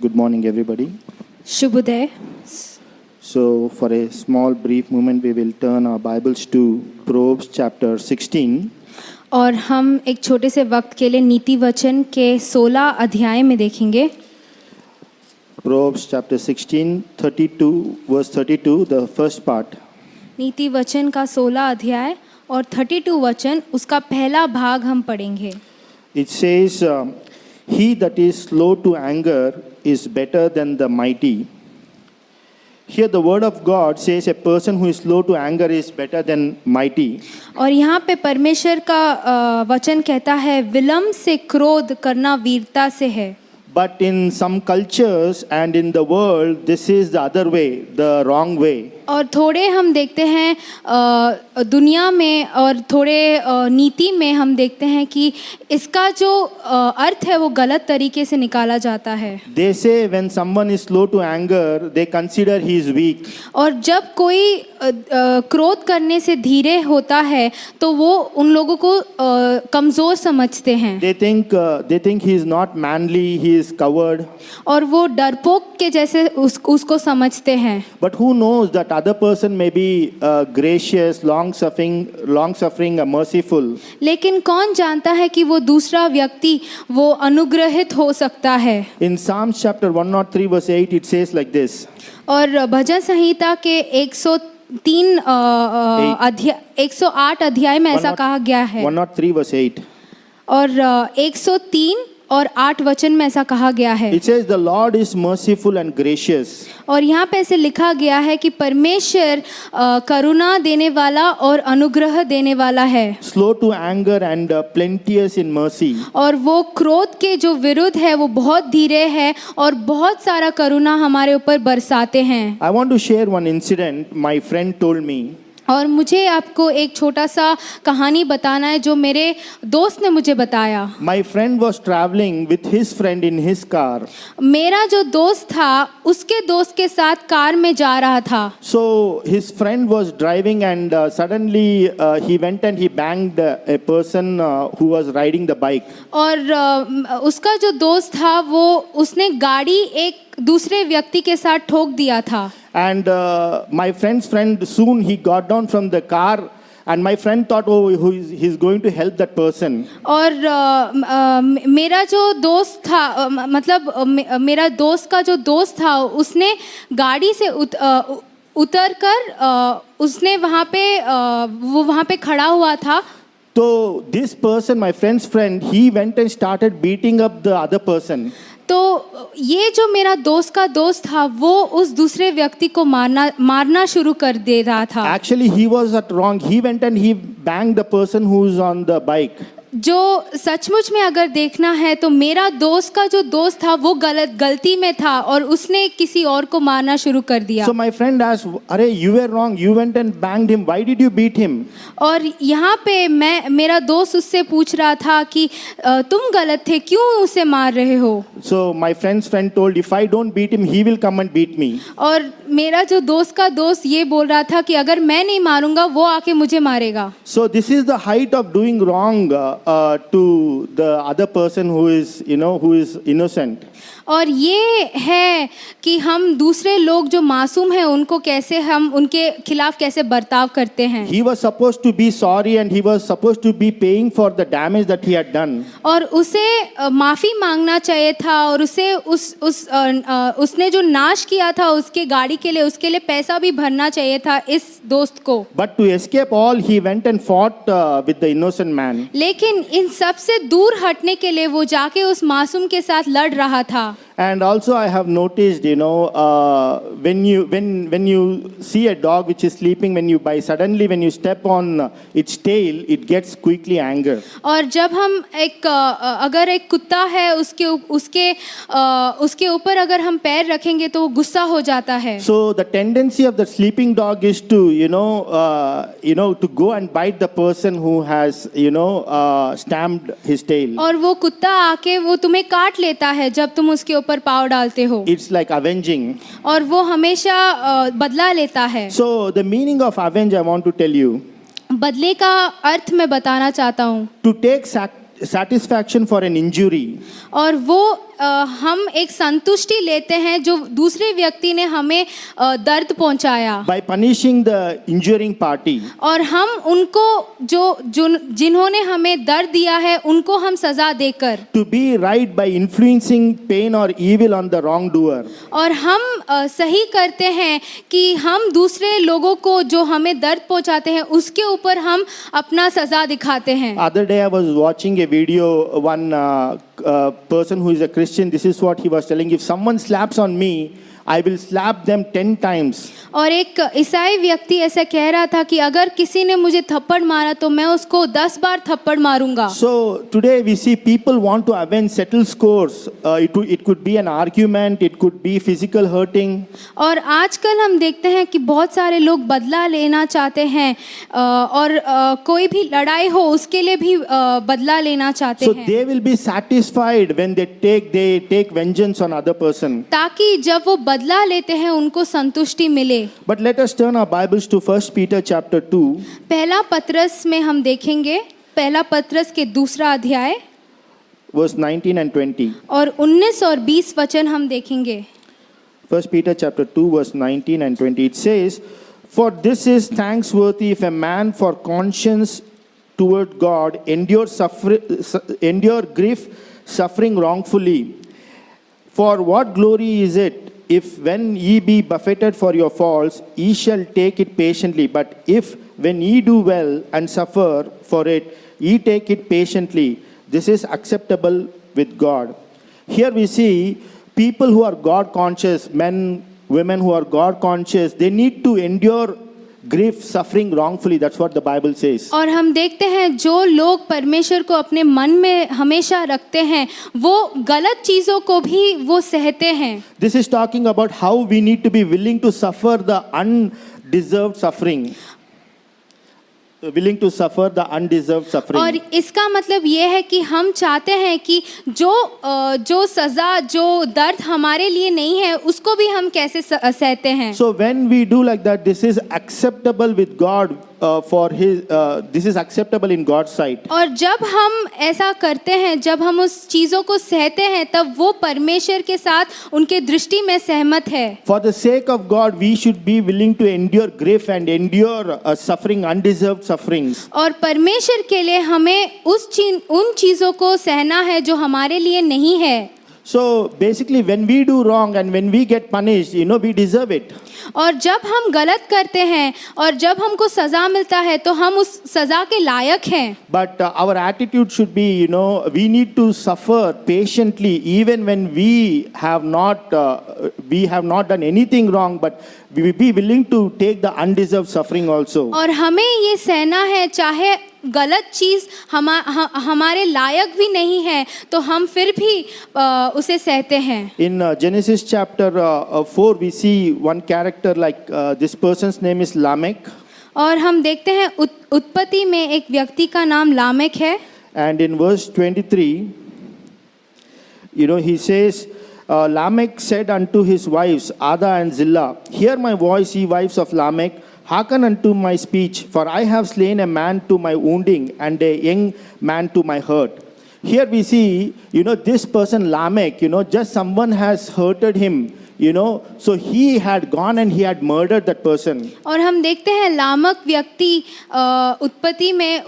Good morning, everybody. शुभोदय। So, for a small brief moment, we will turn our Bibles to Proverbs chapter 16. और हम एक छोटे से वक्त के लिए नीति वचन के 16 अध्याय में देखेंगे। Proverbs chapter 16, 32, verse 32, the first part. नीति वचन का 16 अध्याय और 32 वचन, उसका पहला भाग हम पढ़ेंगे। It says, He that is slow to anger is better than the mighty. Here the word of God says a person who is slow to anger is better than mighty. और यहाँ पे परमेश्वर का वचन कहता है विलम्ब से क्रोध करना वीरता से है। But in some cultures and in the world, this is the other way, the wrong way. और थोड़े हम देखते हैं दुनिया में और थोड़े नीति में हम देखते हैं कि इसका जो अर्थ है वो गलत तरीके से निकाला जाता है। They say when someone is slow to anger, they consider he is weak. और जब कोई क्रोध करने से धीरे होता है तो वो उन लोगों को कमज़ोर समझते हैं। They think he is not manly, he is coward. और वो डरपोक के जैसे उसको समझते हैं। But who knows that other person may be gracious, long-suffering, merciful. लेकिन कौन जानता है कि वो दूसरा व्यक्ति वो अनुग्रहित हो सकता है। In Psalms chapter 103 verse 8 it says like this. और भजन संहिता के 108 अध्याय में ऐसा कहा गया है। 103 verse 8. और 103 और 8 वचन में ऐसा कहा गया है। It says the Lord is merciful and gracious. और यहाँ पे ऐसे लिखा गया है कि परमेश्वर करुणा देने वाला और अनुग्रह देने वाला है। Slow to anger and plenteous in mercy. और वो क्रोध के जो विरुद्ध है वो बहुत धीरे है और बहुत सारा करुणा हमारे ऊपर बरसाते हैं। I want to share one incident my friend told me. और मुझे आपको एक छोटा सा कहानी बताना है जो मेरे दोस्त ने मुझे बताया। My friend was traveling with his friend in his car. मेरा जो दोस्त था उसके दोस्त के साथ कार में जा रहा था। So his friend was driving and suddenly he went and he banged a person who was riding the bike. और उसका जो दोस्त था वो उसने गाड़ी एक दूसरे व्यक्ति के साथ ठोक दिया था। And my friend's friend soon he got down from the car and my friend thought he's going to help that person. और मेरा जो दोस्त था मेरा दोस्त का जो दोस्त था उसने गाड़ी से उतर कर उसने वो वहाँ पे खड़ा हुआ था। So this person, my friend's friend, he went and started beating up the other person. तो ये जो मेरा दोस्त का दोस्त था वो उस दूसरे व्यक्ति को मारना शुरू कर दे रहा था। Actually he was at wrong. He went and he banged the person who is on the bike. जो सचमुच में अगर देखना है तो मेरा दोस्त का जो दोस्त था वो गलती में था और उसने किसी और को मारना शुरू कर दिया। So my friend asked, "अरे you were wrong. You went and banged him. Why did you beat him?" और यहाँ पे मेरा दोस्त उससे पूछ रहा था कि तुम गलत थे, क्यों उसे मार रहे हो? So my friend's friend told, "If I don't beat him, he will come and beat me." और मेरा जो दोस्त का दोस्त ये बोल रहा था कि अगर मैं नहीं मारूंगा वो आके मुझे मारेगा। So this is the height of doing wrong to the other person who is innocent. और ये है कि हम दूसरे लोग जो मासूम हैं उनको कैसे हम उनके खिलाफ कैसे बर्ताव करते हैं। He was supposed to be sorry and he was supposed to be paying for the damage that he had done. और उसे माफ़ी मांगना चाहिए था और उसे उसने जो नाश किया था उसके गाड़ी के लिए उसके लिए पैसा भी भरना चाहिए था इस दोस्त को। But to escape all, he went and fought with the innocent man. लेकिन इन सब से दूर हटने के लिए वो जाके उस मासूम के साथ लड़ रहा था। And also I have noticed, when you see a dog which is sleeping, when you step on its tail, it gets quickly anger. और जब हम अगर एक कुत्ता है उसके ऊपर अगर हम पैर रखेंगे तो वो गुस्सा हो जाता है। So the tendency of the sleeping dog is to to go and bite the person who has stamped his tail. और वो कुत्ता आके वो तुम्हें काट लेता है जब तुम उसके ऊपर पाँव डालते हो। It's like avenging. और वो हमेशा बदला लेता है। So the meaning of avenge I want to tell you. बदले का अर्थ मैं बताना चाहता हूँ। To take satisfaction for an injury. और वो हम एक संतुष्टि लेते हैं जो दूसरे व्यक्ति ने हमें दर्द पहुंचाया, by punishing the injuring party. और हम उनको जिन्होंने हमें दर्द दिया है उनको हम सजा देकर, To be right by influencing pain or evil on the wrongdoer. और हम सही करते हैं कि हम दूसरे लोगों को जो हमें दर्द पहुंचाते हैं उसके ऊपर हम अपना सजा दिखाते हैं। Other day I was watching a video, one person who is a Christian, this is what he was telling: if someone slaps on me, I will slap them 10 times. और एक ईसाई व्यक्ति ऐसा कह रहा था कि अगर किसी ने मुझे थप्पड़ मारा तो मैं उसको 10 बार थप्पड़ मारूंगा। So today we see people want to avenge, settle scores. It could be an argument, it could be physical hurting. और आजकल हम देखते हैं कि बहुत सारे लोग बदला लेना चाहते हैं, और कोई भी लड़ाई हो उसके लिए भी बदला लेना चाहते So हैं, they will be satisfied when they take vengeance on other person. ताकि जब वो बदला लेते हैं उनको संतुष्टि मिले। But let us turn our Bibles to 1 Peter chapter 2, पहला पत्रस में हम देखेंगे, पहला पत्रस के 2 अध्याय verse 19 and 20. और 19 और 20 वचन हम देखेंगे। 1 Peter chapter 2 verse 19 and 20. It says, "For this is thanksworthy if a man for conscience toward God endure grief, suffering wrongfully. For what glory is it if when ye be buffeted for your faults, ye shall take it patiently? But if when ye do well and suffer for it, ye take it patiently, this is acceptable with God." Here we see people who are God conscious, men, women who are God conscious, they need to endure grief, suffering wrongfully. That's what the Bible says. और हम देखते हैं जो लोग परमेश्वर को अपने मन में हमेशा रखते हैं वो गलत चीज़ों को भी वो सहते हैं। This is talking about how we need to be willing to suffer the undeserved suffering. Willing to suffer the undeserved suffering. और इसका मतलब ये है कि हम चाहते हैं कि जो सज़ा, जो दर्द हमारे लिए नहीं है उसको भी हम कैसे सहते हैं। So when we do like that, this is acceptable with God. This is acceptable in God's sight. और जब हम ऐसा करते हैं, जब हम उस चीज़ों को सहते हैं, तब वो परमेश्वर के साथ उनके दृष्टि में सहमत है। For the sake of God, we should be willing to endure grief and endure suffering, undeserved sufferings. और परमेश्वर के लिए हमें उन चीज़ों को सहना है जो हमारे लिए नहीं है। So basically, when we do wrong and when we get punished, we deserve it. और जब हम गलत करते हैं और जब हमको सज़ा मिलता है तो हम उस सज़ा के लायक हैं। But our attitude should be, we need to suffer patiently even when we have not done anything wrong, but we be willing to take the undeserved suffering also. और हमें ये सहना है, चाहे गलत चीज़ हमारे लायक भी नहीं है तो हम फिर भी उसे सहते हैं। In Genesis chapter 4, we see one character like this person's name is Lamech. और हम देखते हैं उत्पत्ति में एक व्यक्ति का नाम लामेक है। And in verse 23, he says, Lamech said unto his wives, Ada and Zillah, "Hear my voice, ye wives of Lamech, hearken unto my speech, for I have slain a man to my wounding, and a young man to my hurt." Here we see, this person Lamech, just someone has hurted him, so he had gone and he had murdered that person. और हम देखते हैं लामक व्यक्ति उत्पत्ति में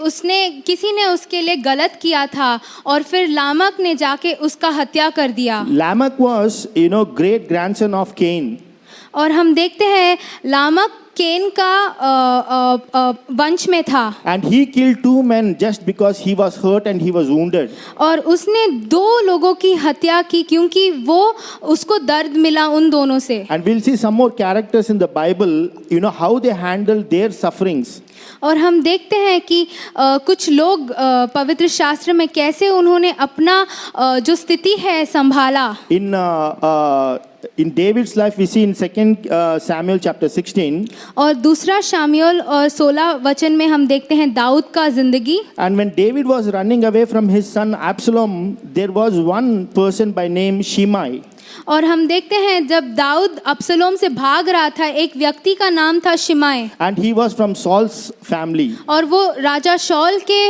किसी ने उसके लिए गलत किया था और फिर लामक ने जाके उसका हत्या कर दिया। Lamech was, great grandson of Cain. और हम देखते हैं लामक केन का वंश में था। And he killed 2 men just because he was hurt and he was wounded. और उसने 2 लोगों की हत्या की क्योंकि वो उसको दर्द मिला उन दोनों से। And we'll see some more characters in the Bible, how they handle their sufferings. और हम देखते हैं कि कुछ लोग पवित्र शास्त्र में कैसे उन्होंने अपना जो स्थिति है संभाला। In David's life, we see in 2 Samuel chapter 16. और दूसरा शामूएल और 16 वचन में हम देखते हैं दाऊद का जिंदगी। And when David was running away from his son Absalom, there was one person by name Shimei. और हम देखते हैं जब दाऊद अब्सलोम से भाग रहा था, एक व्यक्ति का नाम था शिमाय, and he was from Saul's family. और वो राजा शौल के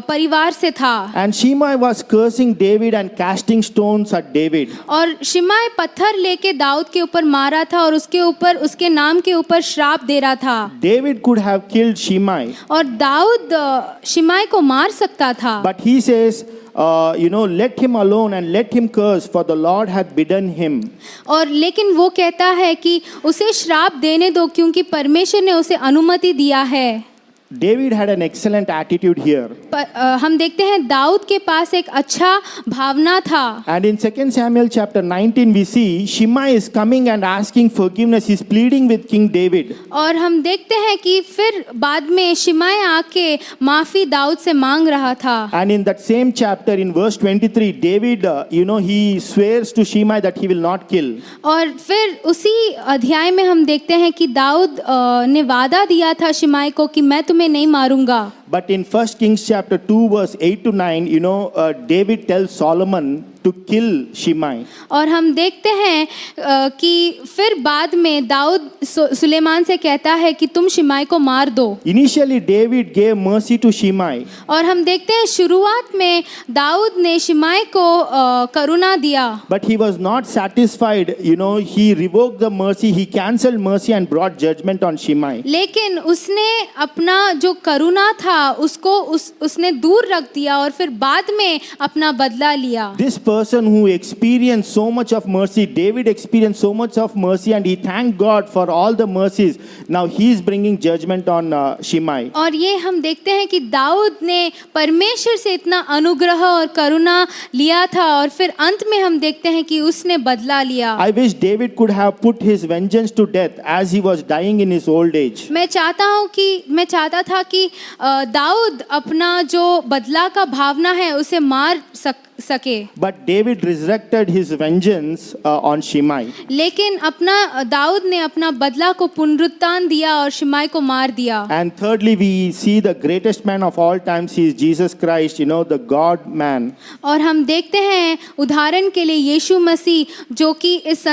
परिवार से था। And Shimei was cursing David and casting stones at David. और शिमाय पत्थर लेके दाऊद के ऊपर मारा था और उसके ऊपर, उसके नाम के ऊपर श्राप दे रहा था। David could have killed Shimei, और दाऊद शिमाय को मार सकता था, but he says, let him alone and let him curse, for the Lord hath bidden him. और लेकिन वो कहता है कि उसे श्राप देने दो क्योंकि परमेश्वर ने उसे अनुमति दिया है। David had an excellent attitude here. हम देखते हैं दाऊद के पास एक अच्छा भावना था। And in 2 Samuel chapter 19 we see Shimei is coming and asking forgiveness. He's pleading with King David. और हम देखते हैं कि फिर बाद में शिमाय आके माफी दाऊद से मांग रहा था। And in that same chapter in verse 23 David he swears to Shimei that he will not kill. और फिर उसी अध्याय में हम देखते हैं कि दाऊद ने वादा दिया था शिमाय को कि मैं तुम्हें नहीं मारूंगा। But in 1 Kings chapter 2 verse 8 to 9 David tells Solomon to kill Shimei. और हम देखते हैं कि फिर बाद में दाऊद सुलेमान से कहता है कि तुम शिमाय को मार दो। Initially David gave mercy to Shimei. और हम देखते हैं शुरुआत में दाऊद ने शिमाय को करुणा दिया। But he was not satisfied. He revoked the mercy. He cancelled mercy and brought judgment on Shimei. लेकिन उसने अपना जो करुणा था उसको उसने दूर रख दिया और फिर बाद में अपना बदला लिया। This person who experienced so much of mercy, David experienced so much of mercy and he thanked God for all the mercies. Now he is bringing judgment on Shimei. और ये हम देखते हैं कि दाऊद ने परमेश्वर से इतना अनुग्रह और करुणा लिया था और फिर अंत में हम देखते हैं कि उसने बदला लिया। I wish David could have put his vengeance to death as he was dying in his old age. मैं चाहता था कि दाऊद अपना जो बदला का भावना है उसे मार सके। But David resurrected his vengeance on Shimei. लेकिन दाऊद ने अपना बदला को पुनरुत्थान दिया और शिमाय को मार दिया। And thirdly, we see the greatest man of all times. He is Jesus Christ, the God man. और हम देखते हैं उदाहरण के लिए यीशु मसीह जो कि इस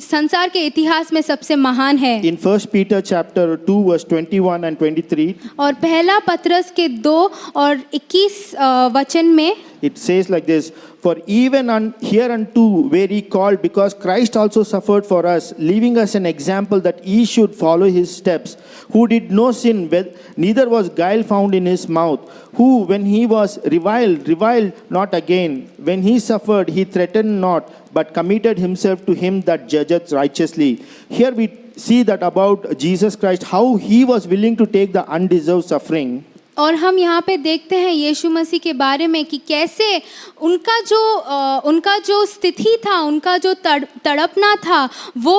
संसार के इतिहास में सबसे महान है। In 1 Peter chapter 2 verse 21 and 23. और पहला पत्रस के 2 और 21 वचन में It says like this, for even hereunto were ye called, because Christ also suffered for us, leaving us an example that ye should follow his steps, who did no sin, neither was guile found in his mouth, who when he was reviled not again, when he suffered, he threatened not, but committed himself to him that judgeth righteously. Here we see that about Jesus Christ, how he was willing to take the undeserved suffering. और हम यहाँ पे देखते हैं यीशु मसीह के बारे में कि कैसे उनका जो स्थिति था, उनका जो तड़पना था वो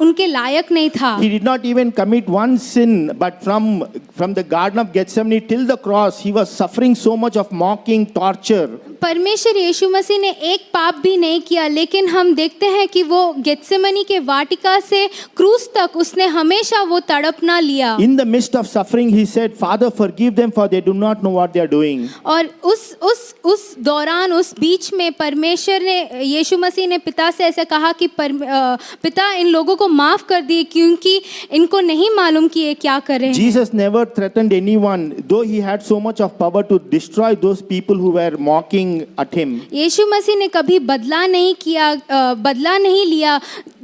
उनके लायक नहीं था। He did not even commit one sin, but from the Garden of Gethsemane till the cross, he was suffering so much of mocking, torture. परमेश्वर यीशु मसीह ने एक पाप भी नहीं किया, लेकिन हम देखते हैं कि वो गेत्सेमनी के वाटिका से क्रूस तक उसने हमेशा वो तड़पना लिया। In the midst of suffering, he said, Father, forgive them, for they do not know what they are doing. और उस दौरान, उस बीच में परमेश्वर ने, यीशु मसीह ने पिता से ऐसे कहा कि पिता इन लोगों को माफ कर दिए क्योंकि इनको नहीं मालूम कि ये क्या कर रहे हैं। Jesus never threatened anyone, though he had so much of power to destroy those people who were mocking at him. यीशु मसीह ने कभी बदला नहीं लिया,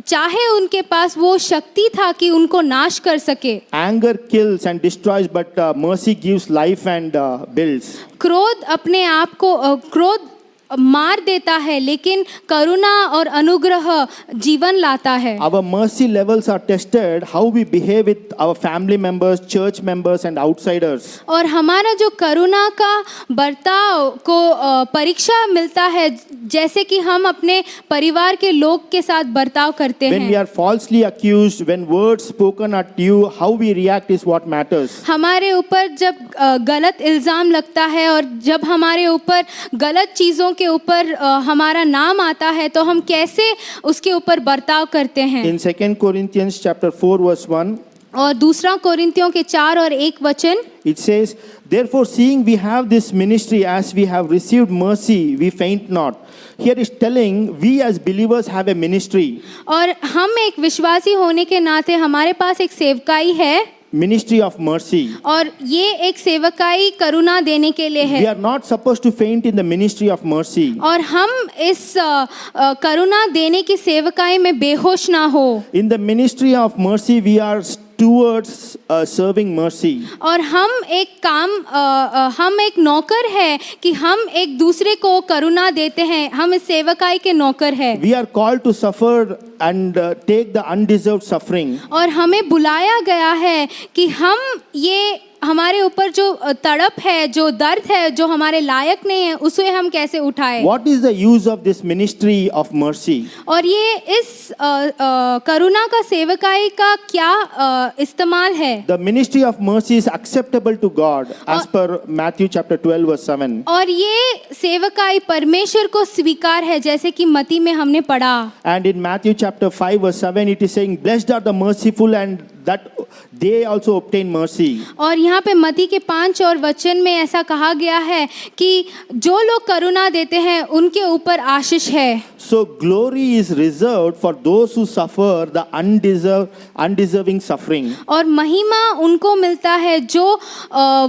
चाहे उनके पास वो शक्ति था कि उनको नाश कर सके। Anger kills and destroys, but mercy gives life and builds. क्रोध अपने आप को क्रोध मार देता है, लेकिन करुणा और अनुग्रह जीवन लाता है। Our mercy levels are tested how we behave with our family members, church members and outsiders. और हमारा जो करुणा का बर्ताव को परीक्षा मिलता है, जैसे कि हम अपने परिवार के लोग के साथ बर्ताव करते हैं। When we are falsely accused, when words spoken at you, how we react is what matters. हमारे ऊपर जब गलत इल्जाम लगता है और जब हमारे ऊपर गलत चीजों के ऊपर हमारा नाम आता है, तो हम कैसे उसके ऊपर बर्ताव करते हैं। In 2 Corinthians chapter 4 verse 1, और दूसरा कोरिन्थियों के 4 और 1 वचन, It says, therefore, seeing we have this ministry as we have received mercy, we faint not. Here is telling we as believers have a ministry. और हम एक विश्वासी होने के नाते हमारे पास एक सेवकाई है, Ministry of mercy. और ये एक सेवकाई करुणा देने के लिए We है। are not supposed to faint in the ministry of mercy. और हम इस करुणा देने की सेवकाई में बेहोश ना हो। In the ministry of mercy, we are stewards serving mercy. और हम एक नौकर है कि हम एक दूसरे को करुणा देते हैं, हम इस सेवकाई के नौकर है। We are called to suffer and take the undeserved suffering. और हमें बुलाया गया है कि हम ये हमारे ऊपर जो तड़प है, जो दर्द है, जो हमारे लायक नहीं है, उसे हम कैसे उठाए। What is the use of this ministry of mercy? और ये इस करुणा का सेवकाई का क्या इस्तेमाल है। The ministry of mercy is acceptable to God as per Matthew chapter 12 verse 7. और ये सेवकाई परमेश्वर को स्वीकार है, जैसे कि मती में हमने पढ़ा। And in Matthew chapter 5 verse 7 it is saying, blessed are the merciful and that they also obtain mercy. और यहाँ पे मती के 5 और वचन में ऐसा कहा गया है कि जो लोग करुणा देते हैं उनके ऊपर आशीष है। So glory is reserved for those who suffer the undeserving suffering. और महिमा उनको मिलता है जो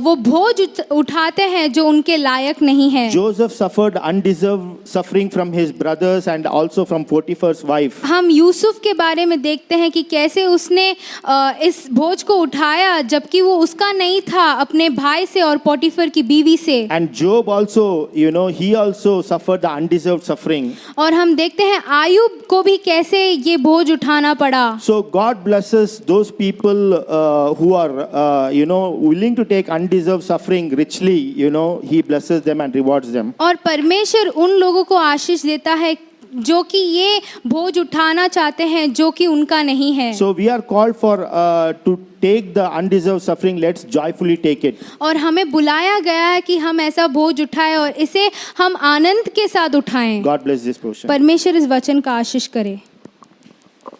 वो बोझ उठाते हैं जो उनके लायक नहीं है। Joseph suffered undeserved suffering from his brothers and also from Potiphar's wife. हम यूसुफ के बारे में देखते हैं कि कैसे उसने इस बोझ को उठाया जबकि वो उसका नहीं था, अपने भाई से और पोटीफर की बीवी से। And Job also, he also suffered the undeserved suffering. और हम देखते हैं आयुब को भी कैसे ये बोझ उठाना पड़ा। So God blesses those people who are, willing to take undeserved suffering richly. He blesses them and rewards them. और परमेश्वर उन लोगों को आशीष देता है जो कि ये बोझ उठाना चाहते हैं जो कि उनका नहीं है। So we are called for to take the undeserved suffering. Let's joyfully take it. और हमें बुलाया गया है कि हम ऐसा बोझ उठाएं और इसे हम आनंद के साथ उठाएं। God bless this portion. परमेश्वर इस वचन का आशीष करे।